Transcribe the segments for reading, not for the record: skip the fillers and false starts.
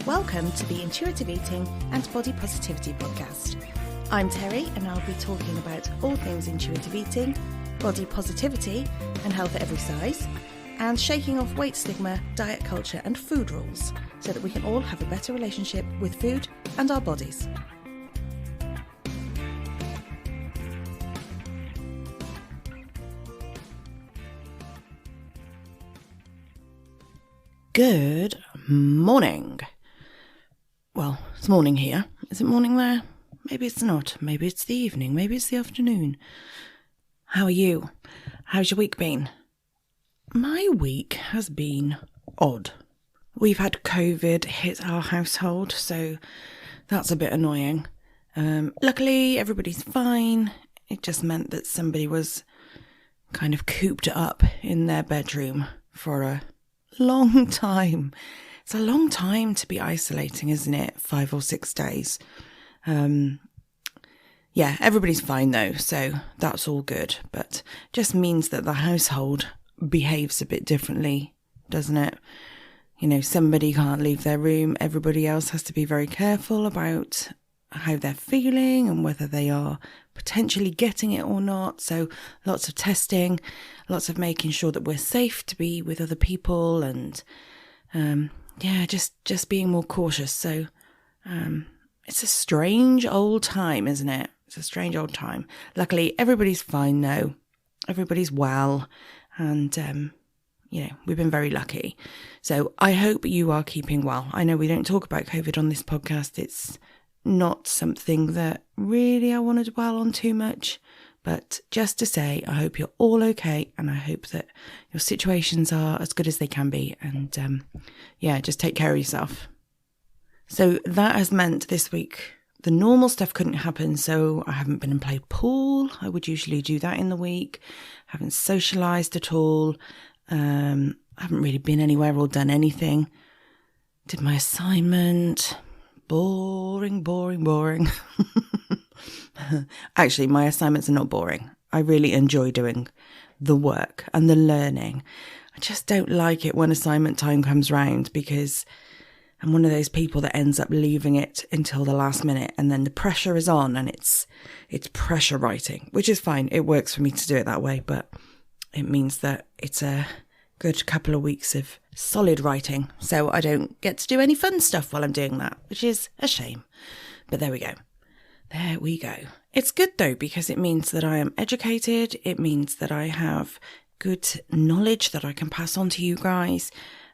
Welcome to the Intuitive Eating and Body Positivity podcast. I'm Terry and I'll be talking about all things intuitive eating, body positivity and health at every size, and shaking off weight stigma, diet culture and food rules so that we can all have a better relationship with food and our bodies. Good morning. Well, it's morning here. Is it morning there? Maybe it's not. Maybe it's the evening. Maybe it's the afternoon. How are you? How's your week been? My week has been odd. We've had COVID hit our household, so that's a bit annoying. Luckily, everybody's fine. It just meant that somebody was kind of cooped up in their bedroom for a long time. It's a long time to be isolating, isn't it? 5 or 6 days. Yeah, everybody's fine though, so that's all good. But just means that the household behaves a bit differently, doesn't it? You know, somebody can't leave their room. Everybody else has to be very careful about how they're feeling and whether they are potentially getting it or not. So lots of testing, lots of making sure that we're safe to be with other people and just being more cautious. So it's a strange old time, isn't it? It's a strange old time. Luckily, everybody's fine though. Everybody's well. And, we've been very lucky. So I hope you are keeping well. I know we don't talk about COVID on this podcast. It's not something that really I want to dwell on too much. But just to say, I hope you're all okay, and I hope that your situations are as good as they can be. And just take care of yourself. So that has meant this week the normal stuff couldn't happen. So I haven't been and played pool. I would usually do that in the week. Haven't socialised at all. I haven't really been anywhere or done anything. Did my assignment. Boring. Actually, my assignments are not boring. I really enjoy doing the work and the learning. I just don't like it when assignment time comes round because I'm one of those people that ends up leaving it until the last minute, and then the pressure is on and it's pressure writing, which is fine. It works for me to do it that way, but it means that it's a good couple of weeks of solid writing. So I don't get to do any fun stuff while I'm doing that, which is a shame. But there we go. It's good though, because it means that I am educated. It means that I have good knowledge that I can pass on to you guys.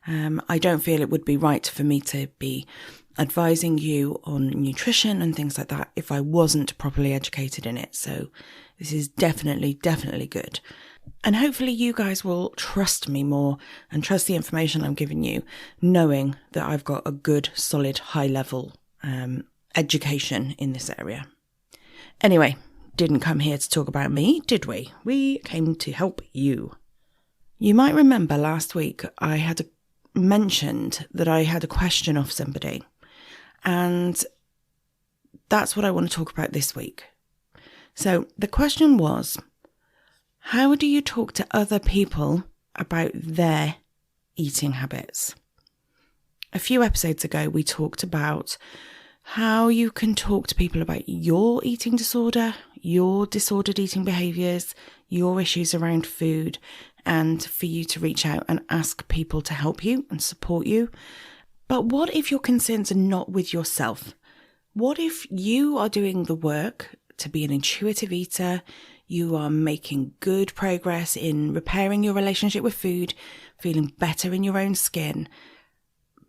I don't feel it would be right for me to be advising you on nutrition and things like that if I wasn't properly educated in it. So this is definitely good. And hopefully you guys will trust me more and trust the information I'm giving you, knowing that I've got a good, solid, high level education in this area. Anyway, didn't come here to talk about me, did we? We came to help you. You might remember last week I had mentioned that I had a question off somebody, and that's what I want to talk about this week. So the question was, how do you talk to other people about their eating habits? A few episodes ago, we talked about how you can talk to people about your eating disorder, your disordered eating behaviours, your issues around food, and for you to reach out and ask people to help you and support you. But what if your concerns are not with yourself? What if you are doing the work to be an intuitive eater, you are making good progress in repairing your relationship with food, feeling better in your own skin,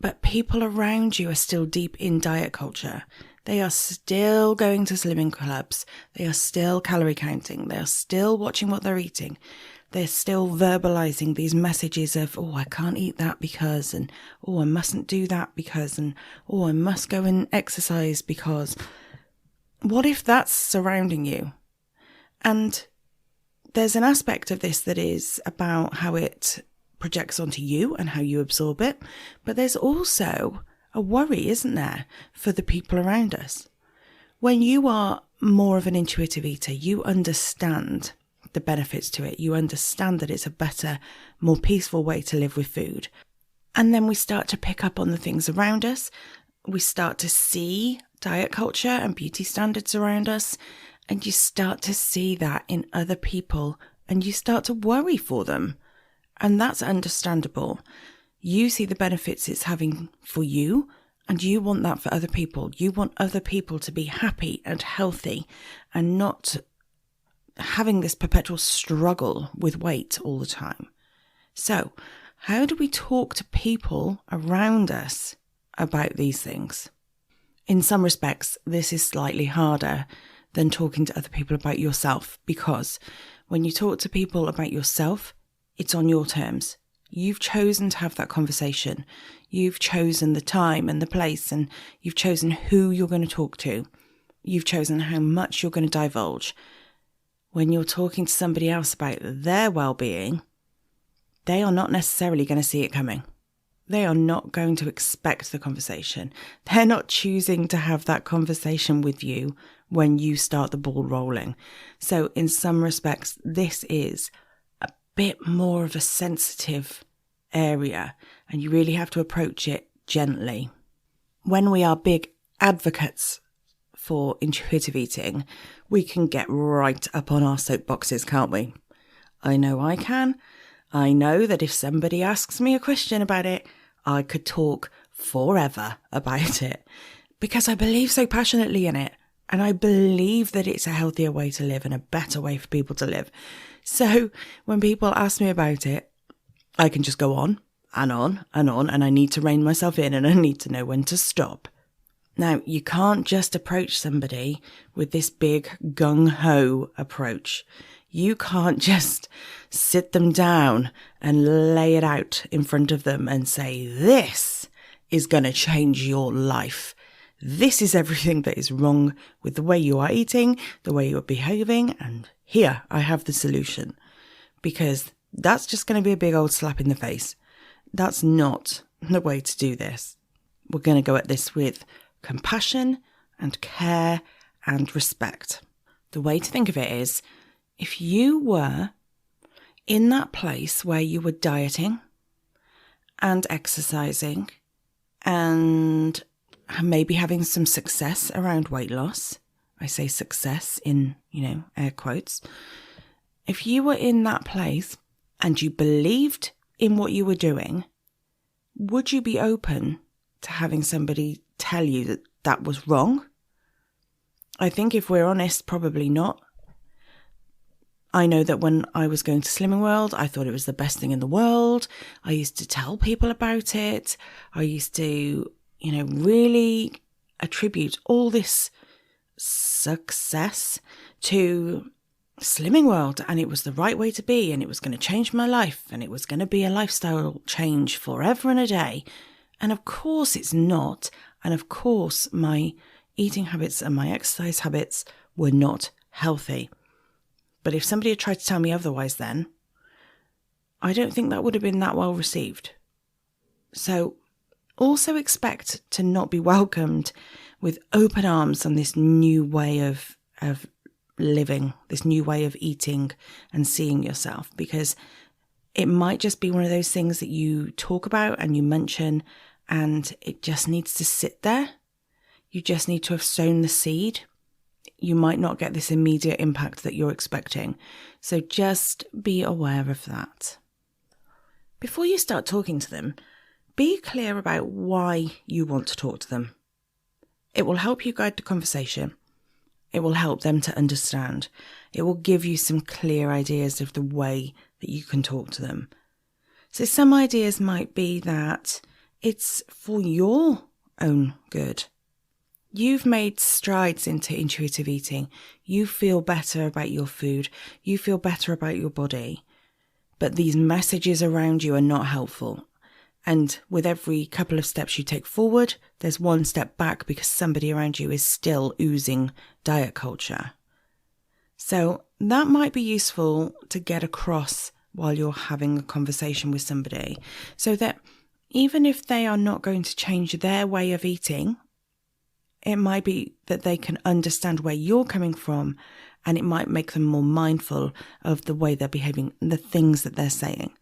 but people around you are still deep in diet culture. They are still going to slimming clubs. They are still calorie counting. They are still watching what they're eating. They're still verbalizing these messages of, oh, I can't eat that because, and oh, I mustn't do that because, and oh, I must go and exercise because. What if that's surrounding you? And there's an aspect of this that is about how it projects onto you and how you absorb it. But there's also a worry, isn't there, for the people around us? When you are more of an intuitive eater, you understand the benefits to it. You understand that it's a better, more peaceful way to live with food. And then we start to pick up on the things around us. we start to see diet culture and beauty standards around us, and you start to see that in other people, and you start to worry for them. And that's understandable. You see the benefits it's having for you, and you want that for other people. You want other people to be happy and healthy and not having this perpetual struggle with weight all the time. So, how do we talk to people around us about these things? In some respects, this is slightly harder than talking to other people about yourself, because when you talk to people about yourself, it's on your terms. You've chosen to have that conversation. You've chosen the time and the place, and you've chosen who you're going to talk to. You've chosen how much you're going to divulge. When you're talking to somebody else about their well-being, they are not necessarily going to see it coming. They are not going to expect the conversation. They're not choosing to have that conversation with you when you start the ball rolling. So in some respects, this is a bit more of a sensitive area, and you really have to approach it gently. When we are big advocates for intuitive eating, we can get right up on our soapboxes, can't we? I know I can. I know that if somebody asks me a question about it, I could talk forever about it, because I believe so passionately in it. And I believe that it's a healthier way to live and a better way for people to live. So when people ask me about it, I can just go on and on and on, and I need to rein myself in, and I need to know when to stop. Now, you can't just approach somebody with this big gung-ho approach. You can't just sit them down and lay it out in front of them and say, this is going to change your life. This is everything that is wrong with the way you are eating, the way you are behaving, and here I have the solution. Because that's just going to be a big old slap in the face. That's not the way to do this. We're going to go at this with compassion and care and respect. The way to think of it is, if you were in that place where you were dieting and exercising and maybe having some success around weight loss, I say success in, air quotes. If you were in that place and you believed in what you were doing, would you be open to having somebody tell you that that was wrong? I think if we're honest, probably not. I know that when I was going to Slimming World, I thought it was the best thing in the world. I used to tell people about it. I used to, really attribute all this success to Slimming World, and it was the right way to be, and it was going to change my life, and it was going to be a lifestyle change forever and a day. And of course it's not. And of course my eating habits and my exercise habits were not healthy. But if somebody had tried to tell me otherwise then, I don't think that would have been that well received. So also expect to not be welcomed with open arms on this new way of living, this new way of eating and seeing yourself, because it might just be one of those things that you talk about and you mention, and it just needs to sit there. You just need to have sown the seed. You might not get this immediate impact that you're expecting. So just be aware of that. Before you start talking to them, be clear about why you want to talk to them. It will help you guide the conversation. It will help them to understand. It will give you some clear ideas of the way that you can talk to them. So some ideas might be that it's for your own good. You've made strides into intuitive eating. You feel better about your food. You feel better about your body. But these messages around you are not helpful. And with every couple of steps you take forward, there's one step back because somebody around you is still oozing diet culture. So that might be useful to get across while you're having a conversation with somebody, so that even if they are not going to change their way of eating, it might be that they can understand where you're coming from, and it might make them more mindful of the way they're behaving, the things that they're saying.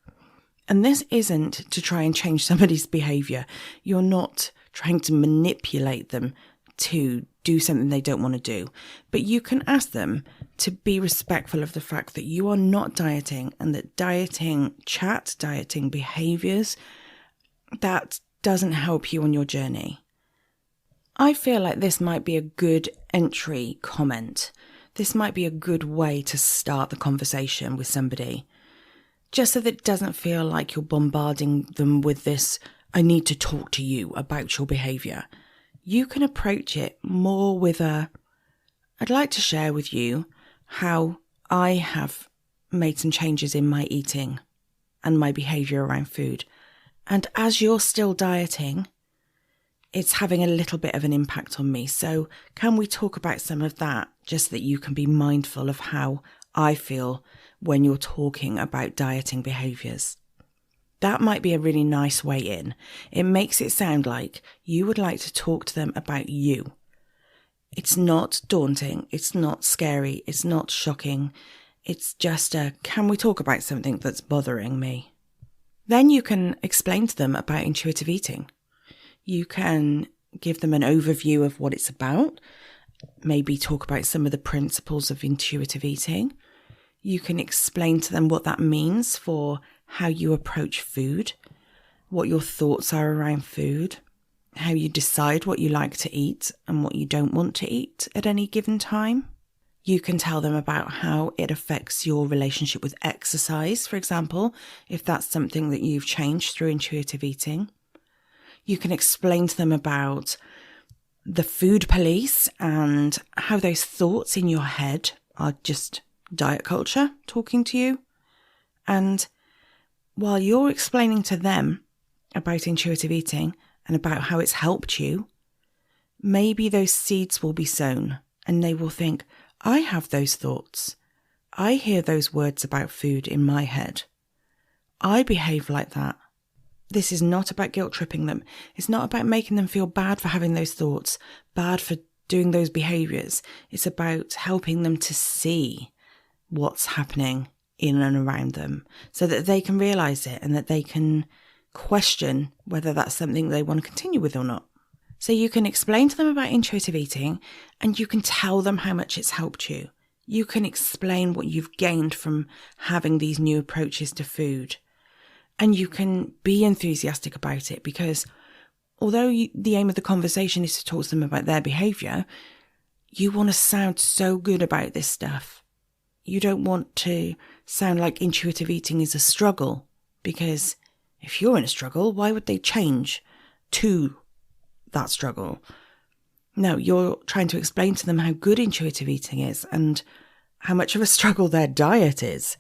And this isn't to try and change somebody's behaviour. You're not trying to manipulate them to do something they don't want to do. But you can ask them to be respectful of the fact that you are not dieting, and that dieting chat, dieting behaviours, that doesn't help you on your journey. I feel like this might be a good entry comment. This might be a good way to start the conversation with somebody, just so that it doesn't feel like you're bombarding them with this, I need to talk to you about your behaviour. You can approach it more with I'd like to share with you how I have made some changes in my eating and my behaviour around food. And as you're still dieting, it's having a little bit of an impact on me. So can we talk about some of that, just so that you can be mindful of how I feel when you're talking about dieting behaviours? That might be a really nice way in. It makes it sound like you would like to talk to them about you. It's not daunting. It's not scary. It's not shocking. It's just can we talk about something that's bothering me? Then you can explain to them about intuitive eating. You can give them an overview of what it's about. Maybe talk about some of the principles of intuitive eating. You can explain to them what that means for how you approach food, what your thoughts are around food, how you decide what you like to eat and what you don't want to eat at any given time. You can tell them about how it affects your relationship with exercise, for example, if that's something that you've changed through intuitive eating. You can explain to them about the food police and how those thoughts in your head are just diet culture talking to you. And while you're explaining to them about intuitive eating and about how it's helped you, maybe those seeds will be sown and they will think, I have those thoughts. I hear those words about food in my head. I behave like that. This is not about guilt tripping them. It's not about making them feel bad for having those thoughts, bad for doing those behaviours. It's about helping them to see what's happening in and around them so that they can realise it and that they can question whether that's something they want to continue with or not. So you can explain to them about intuitive eating and you can tell them how much it's helped you. You can explain what you've gained from having these new approaches to food. And you can be enthusiastic about it because although the aim of the conversation is to talk to them about their behaviour, you want to sound so good about this stuff. You don't want to sound like intuitive eating is a struggle, because if you're in a struggle, why would they change to that struggle? No, you're trying to explain to them how good intuitive eating is and how much of a struggle their diet is,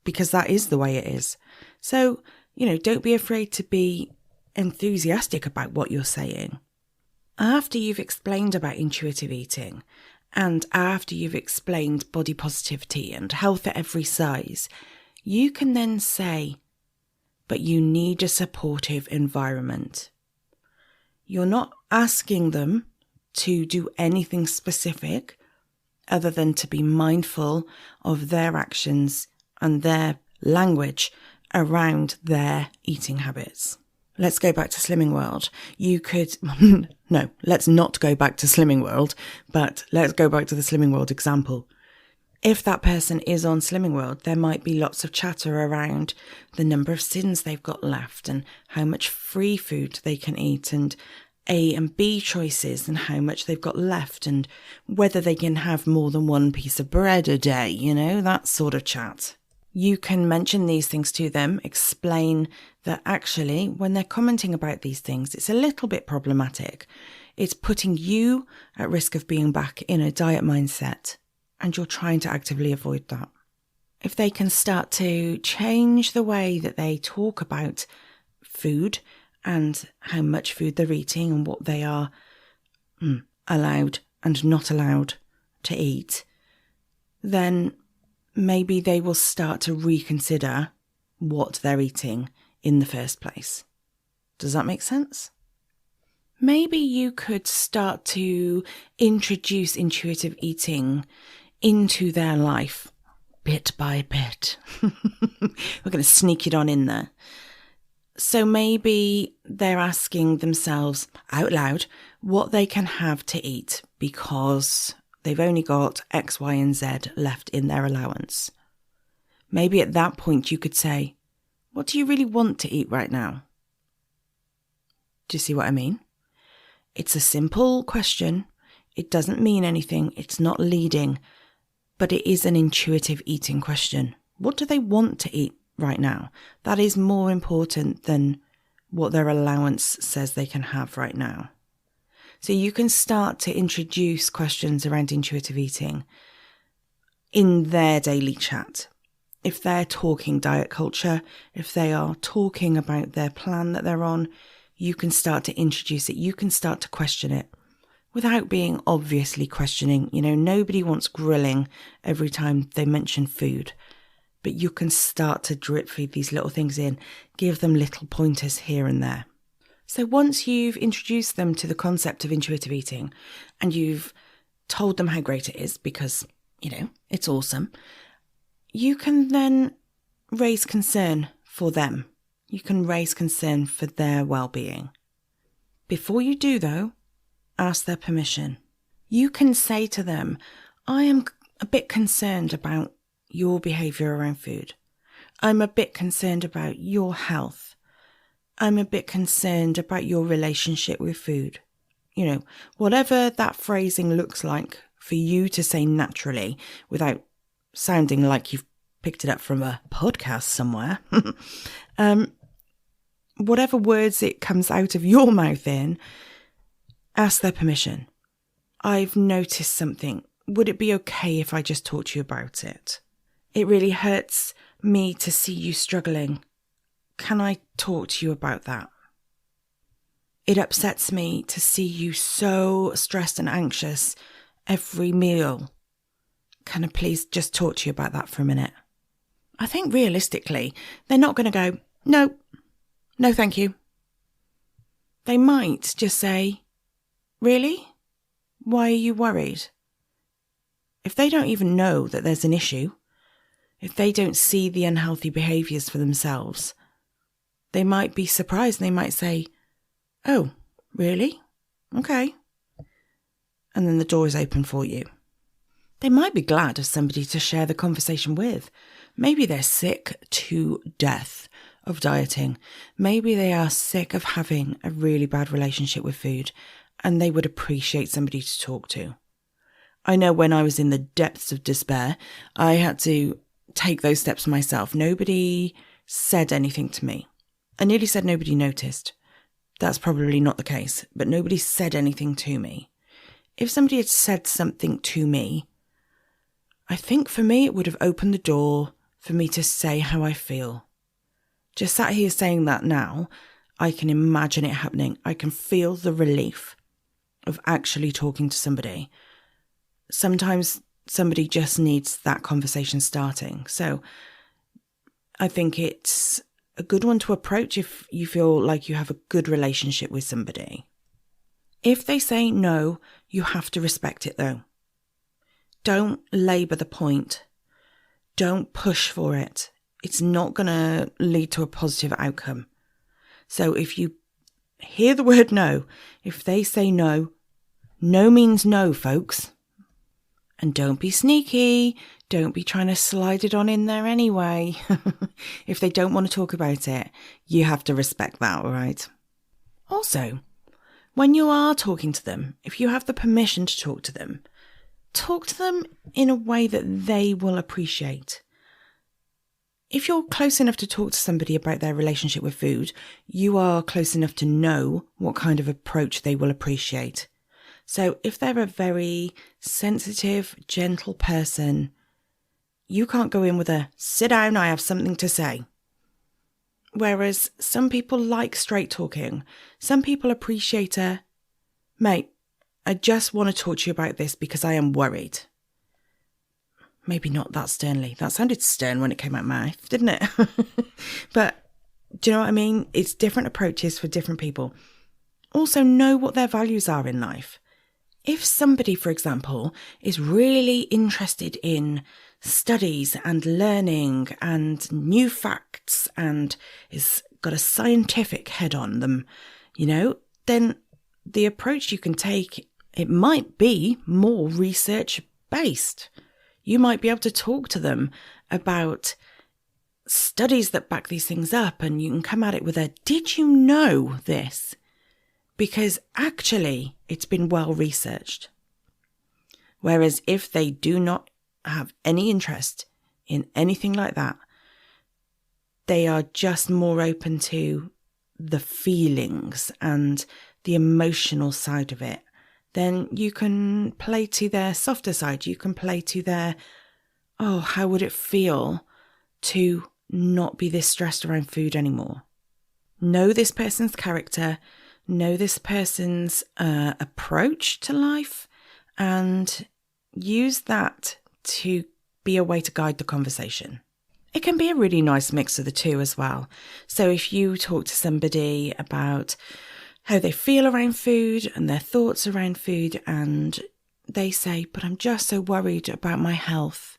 because that is the way it is. So, don't be afraid to be enthusiastic about what you're saying. After you've explained about intuitive eating, and after you've explained body positivity and health at every size, you can then say, but you need a supportive environment. You're not asking them to do anything specific other than to be mindful of their actions and their language around their eating habits. Let's go back to Slimming World. You could, no, let's not go back to Slimming World, but let's go back to the Slimming World example. If that person is on Slimming World, there might be lots of chatter around the number of sins they've got left and how much free food they can eat and A and B choices and how much they've got left and whether they can have more than one piece of bread a day, that sort of chat. You can mention these things to them, explain that actually when they're commenting about these things, it's a little bit problematic. It's putting you at risk of being back in a diet mindset, and you're trying to actively avoid that. If they can start to change the way that they talk about food and how much food they're eating and what they are allowed and not allowed to eat, then maybe they will start to reconsider what they're eating in the first place. Does that make sense? Maybe you could start to introduce intuitive eating into their life bit by bit. We're going to sneak it on in there. So maybe they're asking themselves out loud what they can have to eat because they've only got X, Y, and Z left in their allowance. Maybe at that point you could say, what do you really want to eat right now? Do you see what I mean? It's a simple question. It doesn't mean anything. It's not leading, but it is an intuitive eating question. What do they want to eat right now? That is more important than what their allowance says they can have right now. So you can start to introduce questions around intuitive eating in their daily chat. If they're talking diet culture, if they are talking about their plan that they're on, you can start to introduce it. You can start to question it without being obviously questioning. You know, nobody wants grilling every time they mention food, but you can start to drip feed these little things in, give them little pointers here and there. So once you've introduced them to the concept of intuitive eating and you've told them how great it is because, you know, it's awesome, you can then raise concern for them. You can raise concern for their well-being. Before you do, though, ask their permission. You can say to them, I am a bit concerned about your behaviour around food. I'm a bit concerned about your health. I'm a bit concerned about your relationship with food. You know, whatever that phrasing looks like for you to say naturally without sounding like you've picked it up from a podcast somewhere. Whatever words it comes out of your mouth in, ask their permission. I've noticed something. Would it be okay if I just talk to you about it? It really hurts me to see you struggling. Can I talk to you about that? It upsets me to see you so stressed and anxious every meal. Can I please just talk to you about that for a minute? I think realistically, they're not going to go, no, thank you. They might just say, really? Why are you worried? If they don't even know that there's an issue, if they don't see the unhealthy behaviours for themselves, they might be surprised and they might say, oh, really? Okay. And then the door is open for you. They might be glad of somebody to share the conversation with. Maybe they're sick to death of dieting. Maybe they are sick of having a really bad relationship with food and they would appreciate somebody to talk to. I know when I was in the depths of despair, I had to take those steps myself. Nobody said anything to me. I nearly said nobody noticed. That's probably not the case, but nobody said anything to me. If somebody had said something to me, I think for me it would have opened the door for me to say how I feel. Just sat here saying that now, I can imagine it happening. I can feel the relief of actually talking to somebody. Sometimes somebody just needs that conversation starting. So I think it's a good one to approach if you feel like you have a good relationship with somebody. If they say no, you have to respect it though. Don't labour the point. Don't push for it. It's not going to lead to a positive outcome. So if you hear the word no, if they say no, no means no, folks. And don't be sneaky. Don't be trying to slide it on in there anyway. If they don't want to talk about it, you have to respect that, all right? Also, when you are talking to them, if you have the permission to talk to them in a way that they will appreciate. If you're close enough to talk to somebody about their relationship with food, you are close enough to know what kind of approach they will appreciate. So if they're a very sensitive, gentle person, you can't go in with a, sit down, I have something to say. Whereas some people like straight talking. Some people appreciate a, mate, I just want to talk to you about this because I am worried. Maybe not that sternly. That sounded stern when it came out my mouth, didn't it? But do you know what I mean? It's different approaches for different people. Also know what their values are in life. If somebody, for example, is really interested in studies and learning and new facts and is got a scientific head on them, then the approach you can take, it might be more research based. You might be able to talk to them about studies that back these things up, and you can come at it with a, did you know this? Because actually it's been well researched. Whereas if they do not have any interest in anything like that, they are just more open to the feelings and the emotional side of it, then you can play to their softer side. You can play to their, oh, how would it feel to not be this stressed around food anymore? Know this person's character, know this person's approach to life, and use that to be a way to guide the conversation. It can be a really nice mix of the two as well. So if you talk to somebody about how they feel around food and their thoughts around food, and they say, but I'm just so worried about my health.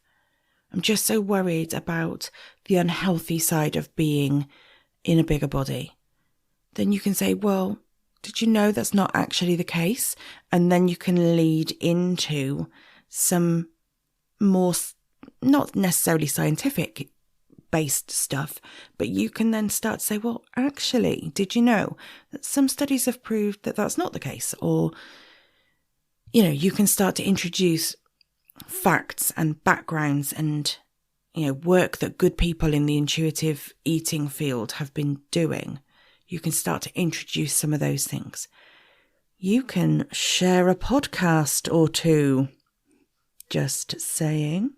I'm just so worried about the unhealthy side of being in a bigger body. Then you can say, well, did you know that's not actually the case? And then you can lead into some more, not necessarily scientific based stuff, but you can then start to say, well, actually, did you know that some studies have proved that that's not the case? Or, you can start to introduce facts and backgrounds and, work that good people in the intuitive eating field have been doing. You can start to introduce some of those things. You can share a podcast or two. Just saying.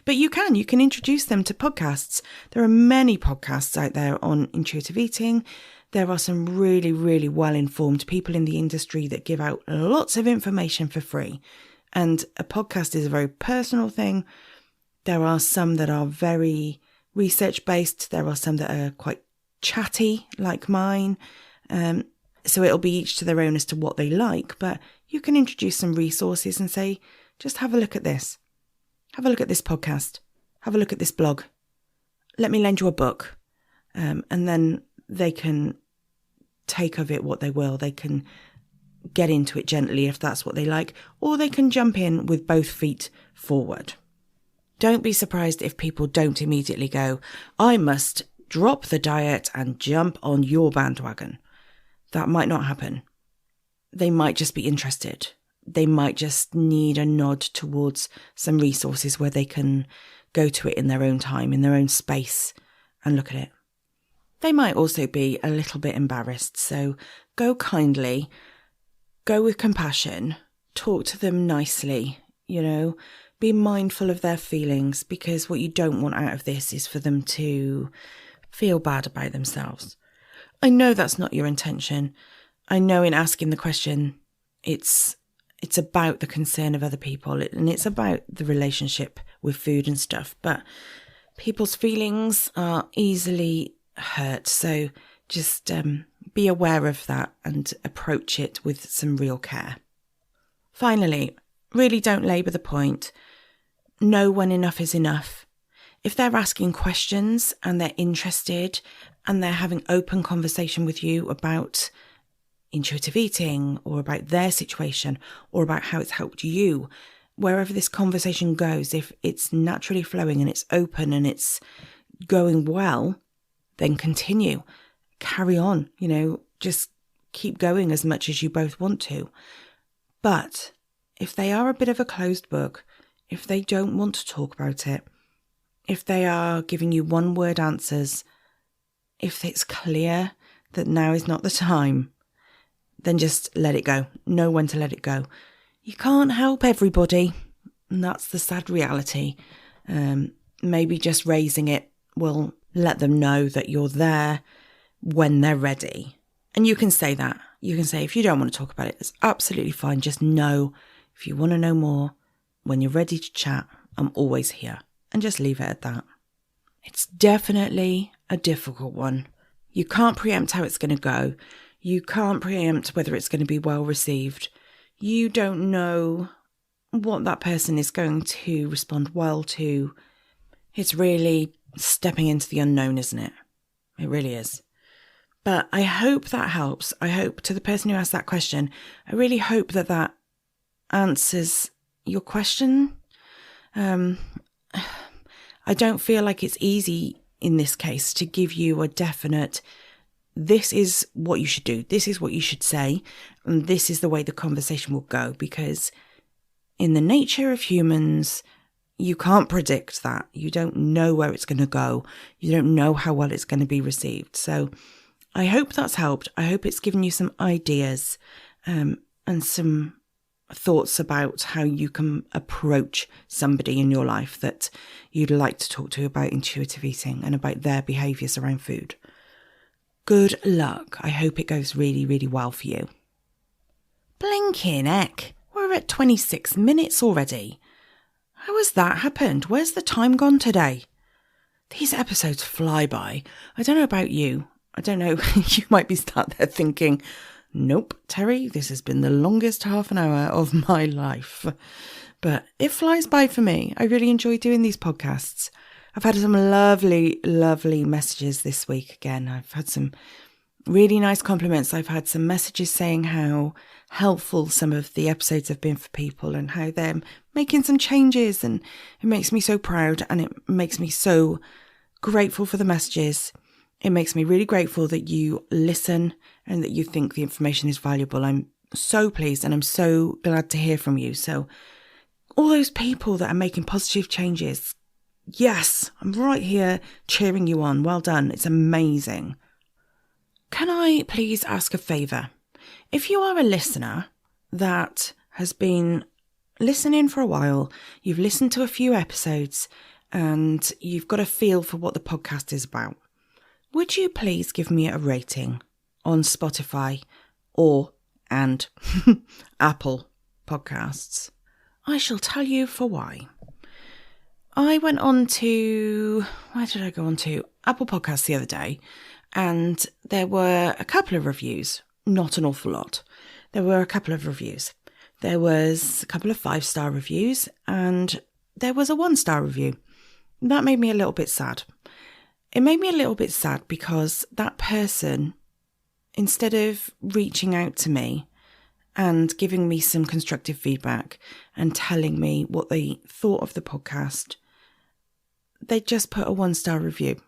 But you can introduce them to podcasts. There are many podcasts out there on intuitive eating. There are some really, really well-informed people in the industry that give out lots of information for free. And a podcast is a very personal thing. There are some that are very research-based. There are some that are quite chatty, like mine. So it'll be each to their own as to what they like. But you can introduce some resources and say, just have a look at this. Have a look at this podcast. Have a look at this blog. Let me lend you a book. And then they can take of it what they will. They can get into it gently if that's what they like, or they can jump in with both feet forward. Don't be surprised if people don't immediately go, I must drop the diet and jump on your bandwagon. That might not happen. They might just be interested. They might just need a nod towards some resources where they can go to it in their own time, in their own space, and look at it. They might also be a little bit embarrassed, so go kindly, go with compassion, talk to them nicely, be mindful of their feelings, because what you don't want out of this is for them to feel bad about themselves. I know that's not your intention. I know in asking the question, it's about the concern of other people, and it's about the relationship with food and stuff, but people's feelings are easily hurt. So just be aware of that and approach it with some real care. Finally, really don't labour the point. Know when enough is enough. If they're asking questions and they're interested and they're having open conversation with you about intuitive eating or about their situation or about how it's helped you, wherever this conversation goes, if it's naturally flowing and it's open and it's going well, then continue, carry on, just keep going as much as you both want to. But if they are a bit of a closed book, if they don't want to talk about it, if they are giving you one-word answers, if it's clear that now is not the time, then just let it go. Know when to let it go. You can't help everybody, and that's the sad reality. Maybe just raising it will let them know that you're there when they're ready. And you can say that. You can say, if you don't want to talk about it, it's absolutely fine. Just know, if you want to know more, when you're ready to chat, I'm always here. And just leave it at that. It's definitely a difficult one. You can't preempt how it's going to go. You can't preempt whether it's going to be well received. You don't know what that person is going to respond well to. It's really stepping into the unknown, isn't it? It really is. But I hope that helps. I hope, to the person who asked that question, I really hope that that answers your question. I don't feel like it's easy in this case to give you a definite, this is what you should do, this is what you should say, and this is the way the conversation will go, because in the nature of humans, you can't predict that. You don't know where it's going to go. You don't know how well it's going to be received. So I hope that's helped. I hope it's given you some ideas and some thoughts about how you can approach somebody in your life that you'd like to talk to about intuitive eating and about their behaviours around food. Good luck. I hope it goes really, really well for you. Blinking heck. We're at 26 minutes already. How has that happened? Where's the time gone today? These episodes fly by. I don't know about you. I don't know. You might be sat there thinking, nope, Terry, this has been the longest half an hour of my life. But it flies by for me. I really enjoy doing these podcasts. I've had some lovely, lovely messages this week again. I've had some really nice compliments. I've had some messages saying how helpful some of the episodes have been for people and how they're making some changes, and it makes me so proud and it makes me so grateful for the messages. It makes me really grateful that you listen and that you think the information is valuable. I'm so pleased and I'm so glad to hear from you. So all those people that are making positive changes, yes, I'm right here cheering you on. Well done. It's amazing. Can I please ask a favour? If you are a listener that has been listening for a while, you've listened to a few episodes and you've got a feel for what the podcast is about, would you please give me a rating on Spotify and Apple Podcasts? I shall tell you for why. I went on to, where did I go on to? Apple Podcasts the other day, and there were a couple of reviews, not an awful lot. There were a couple of reviews. There was a couple of 5-star reviews and there was a 1-star review. That made me a little bit sad. It made me a little bit sad because that person, instead of reaching out to me and giving me some constructive feedback and telling me what they thought of the podcast, they just put a 1-star review.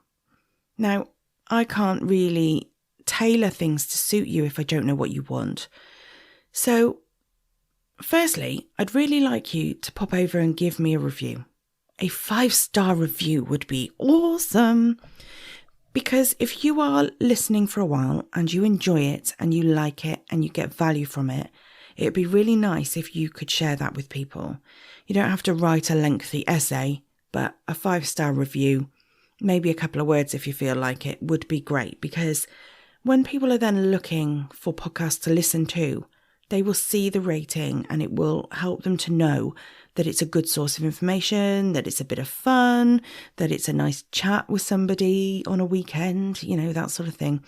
Now, I can't really tailor things to suit you if I don't know what you want. So, firstly, I'd really like you to pop over and give me a review. A 5-star review would be awesome. Because if you are listening for a while and you enjoy it and you like it and you get value from it, it'd be really nice if you could share that with people. You don't have to write a lengthy essay, but a 5-star review, maybe a couple of words if you feel like it, would be great. Because when people are then looking for podcasts to listen to, they will see the rating and it will help them to know that it's a good source of information, that it's a bit of fun, that it's a nice chat with somebody on a weekend, that sort of thing.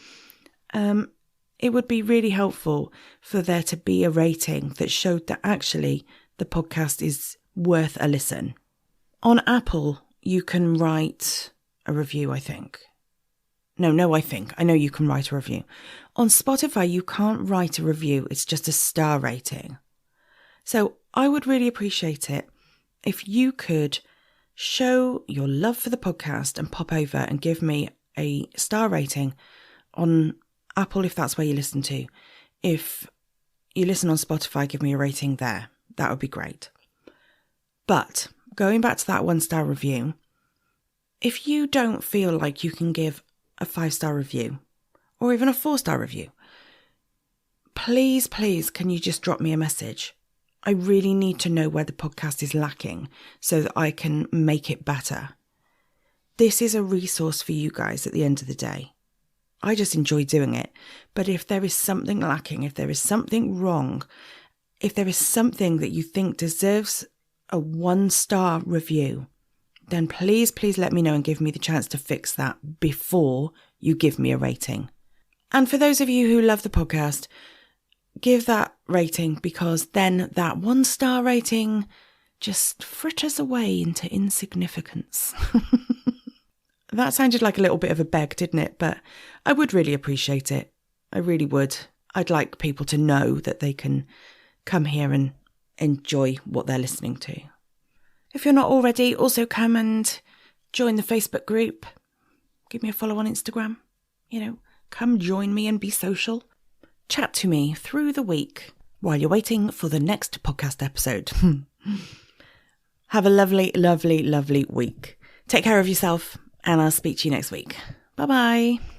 It would be really helpful for there to be a rating that showed that actually the podcast is worth a listen. On Apple, you can write a review, I think. I know you can write a review. On Spotify, you can't write a review. It's just a star rating. So I would really appreciate it if you could show your love for the podcast and pop over and give me a star rating on Apple if that's where you listen to. If you listen on Spotify, give me a rating there. That would be great. But going back to that 1-star review, if you don't feel like you can give a 5-star review or even a 4-star review, please, can you just drop me a message? I really need to know where the podcast is lacking so that I can make it better. This is a resource for you guys at the end of the day. I just enjoy doing it. But if there is something lacking, if there is something wrong, if there is something that you think deserves a 1-star review, then please let me know and give me the chance to fix that before you give me a rating. And for those of you who love the podcast, give that rating, because then that 1-star rating just fritters away into insignificance. That sounded like a little bit of a beg, didn't it? But I would really appreciate it. I really would. I'd like people to know that they can come here and enjoy what they're listening to. If you're not already, also come and join the Facebook group. Give me a follow on Instagram. Come join me and be social. Chat to me through the week while you're waiting for the next podcast episode. Have a lovely, lovely, lovely week. Take care of yourself, and I'll speak to you next week. Bye-bye.